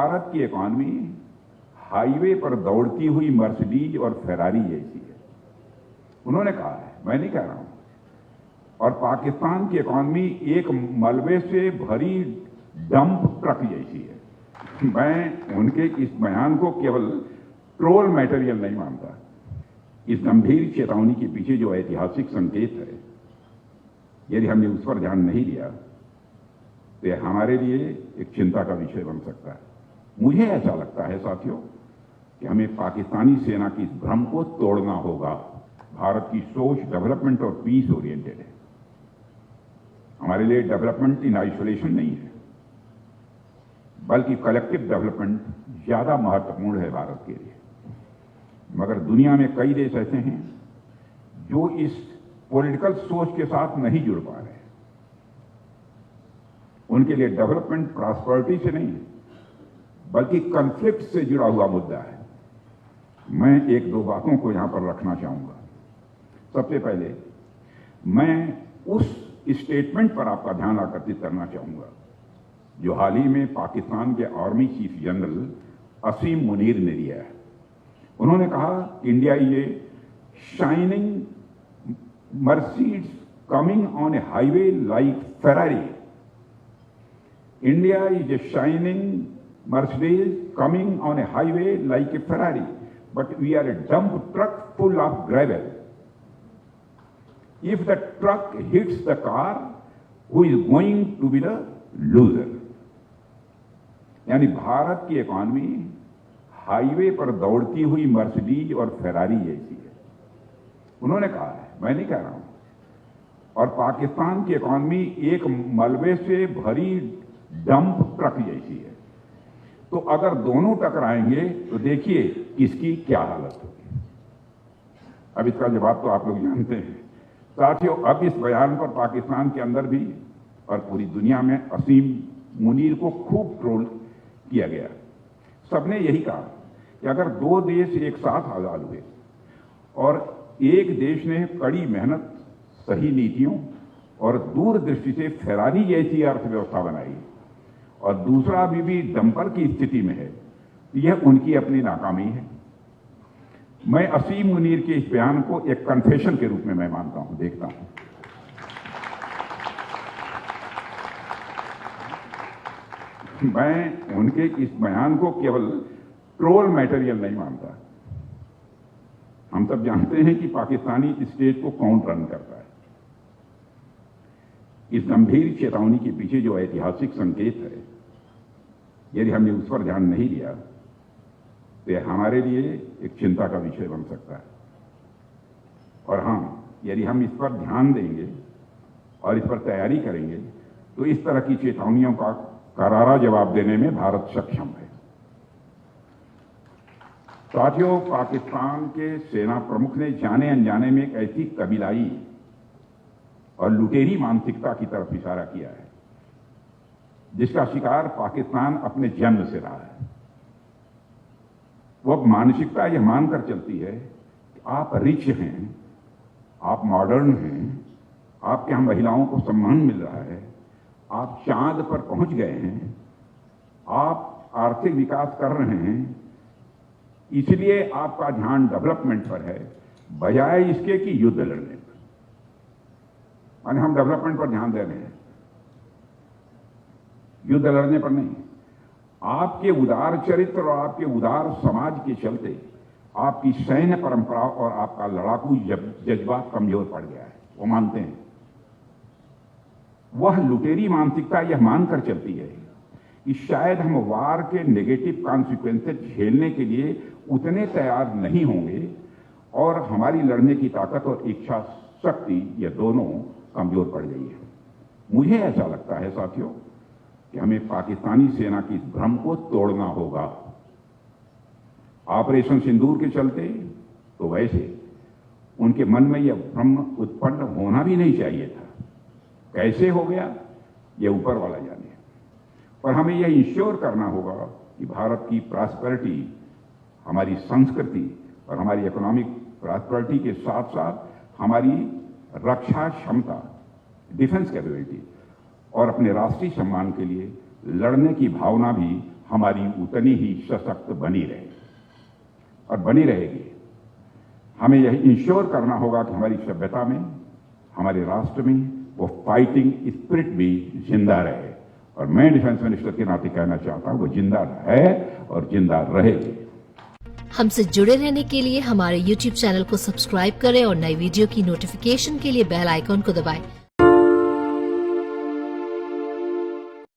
भारत की economy highway पर दौड़ती हुई मर्सिडीज और फेरारी जैसी है। उन्होंने कहा है, मैं नहीं कह रहा हूं। और पाकिस्तान की इकॉनमी एक मलबे से भरी डंप ट्रक जैसी है। मैं उनके इस बयान को केवल ट्रोल मटेरियल नहीं मानता। इस गंभीर चेतावनी के पीछे जो ऐतिहासिक संकेत है, यदि हमने उस पर ध्यान नहीं दिया तो यह हमारे लिए एक चिंता का विषय बन सकता है। मुझे ऐसा लगता है साथियों कि हमें पाकिस्तानी सेना की इस भ्रम को तोड़ना होगा। भारत की सोच डेवलपमेंट और पीस ओरिएंटेड है। हमारे लिए डेवलपमेंट इन आइसोलेशन नहीं है, बल्कि कलेक्टिव डेवलपमेंट ज्यादा महत्वपूर्ण है भारत के लिए। मगर दुनिया में कई देश ऐसे हैं जो इस पॉलिटिकल सोच के साथ नहीं जुड़ पा रहे। उनके लिए डेवलपमेंट प्रॉस्पेरिटी से नहीं है, बल्कि कॉन्फ्लिक्ट से जुड़ा हुआ मुद्दा है। मैं एक दो बातों को यहां पर रखना चाहूंगा। सबसे पहले मैं उस स्टेटमेंट पर आपका ध्यान आकर्षित करना चाहूंगा जो हाल ही में पाकिस्तान के आर्मी चीफ जनरल असीम मुनीर ने दिया है। उन्होंने कहा, India is a shining Mercedes coming on A highway like Ferrari. India is a shining Mercedes coming on a highway like a Ferrari, but we are a dump truck full of gravel. If the truck hits the car, who is going to be the loser? यानी भारत की economy highway पर दौड़ती हुई Mercedes और Ferrari जैसी है। उन्होंने कहा है, मैं नहीं कह रहा हूं। और पाकिस्तान की इकॉनमी एक मलबे से भरी डंप ट्रक जैसी है। तो अगर दोनों टकराएंगे तो देखिए किसकी क्या हालत होगी। अब इसका जवाब तो आप लोग जानते हैं। साथियों, अब इस बयान पर पाकिस्तान के अंदर भी और पूरी दुनिया में असीम मुनीर को खूब ट्रोल किया गया। सबने यही कहा कि अगर दो देश एक साथ आजाद हुए और एक देश ने कड़ी मेहनत, सही नीतियों और दूरदृष्टि से फेरारी जैसी अर्थव्यवस्था बनाई और दूसरा अभी भी डंपर की स्थिति में है, यह उनकी अपनी नाकामी है। मैं असीम मुनीर के इस बयान को एक कन्फेशन के रूप में मैं मानता हूं, देखता हूं। मैं उनके इस बयान को केवल ट्रोल मटेरियल नहीं मानता। हम सब जानते हैं कि पाकिस्तानी स्टेट को कौन रन करता है। इस गंभीर चेतावनी के पीछे जो ऐतिहासिक संकेत है, यदि हमने उस पर ध्यान नहीं दिया तो यह हमारे लिए एक चिंता का विषय बन सकता है। और हां, यदि हम इस पर ध्यान देंगे और इस पर तैयारी करेंगे तो इस तरह की चेतावनियों का करारा जवाब देने में भारत सक्षम है। साथियों, पाकिस्तान के सेना प्रमुख ने जाने अनजाने में एक ऐसी कबीलाई और लुटेरी मानसिकता की तरफ इशारा किया है जिसका शिकार पाकिस्तान अपने जन्म से रहा है। वो मानसिकता यह मानकर चलती है कि आप रिच हैं, आप मॉडर्न हैं, आपके यहां महिलाओं को सम्मान मिल रहा है, आप चांद पर पहुंच गए हैं, आप आर्थिक विकास कर रहे हैं, इसलिए आपका ध्यान डेवलपमेंट पर है बजाय इसके कि युद्ध लड़ने पर। यानी हम डेवलपमेंट पर ध्यान दे रहे हैं, युद्ध लड़ने पर नहीं। आपके उदार चरित्र और आपके उदार समाज के चलते आपकी सैन्य परंपरा और आपका लड़ाकू जज्बा कमजोर पड़ गया है, वो मानते हैं। वह लुटेरी मानसिकता यह मानकर चलती है कि शायद हम वार के नेगेटिव कॉन्सिक्वेंसेस झेलने के लिए उतने तैयार नहीं होंगे और हमारी लड़ने की ताकत और इच्छा शक्ति ये दोनों कमजोर पड़ गई है। मुझे ऐसा लगता है साथियों कि हमें पाकिस्तानी सेना की इस भ्रम को तोड़ना होगा। ऑपरेशन सिंदूर के चलते तो वैसे उनके मन में यह भ्रम उत्पन्न होना भी नहीं चाहिए था। कैसे हो गया यह ऊपर वाला जाने। पर हमें यह इंश्योर करना होगा कि भारत की प्रॉस्पेरिटी, हमारी संस्कृति और हमारी इकोनॉमिक प्रॉस्पेरिटी के साथ साथ हमारी रक्षा क्षमता, डिफेंस कैपेबिलिटी और अपने राष्ट्रीय सम्मान के लिए लड़ने की भावना भी हमारी उतनी ही सशक्त बनी रहे और बनी रहेगी। हमें यह इंश्योर करना होगा कि हमारी सभ्यता में, हमारे राष्ट्र में वो फाइटिंग स्पिरिट भी जिंदा रहे। और मैं डिफेंस मिनिस्टर के नाते कहना चाहता हूं वो जिंदा है और जिंदा रहेगी। हमसे जुड़े रहने के लिए हमारे YouTube चैनल को सब्सक्राइब करें और नई वीडियो की नोटिफिकेशन के लिए बेल आइकॉन को दबाएं।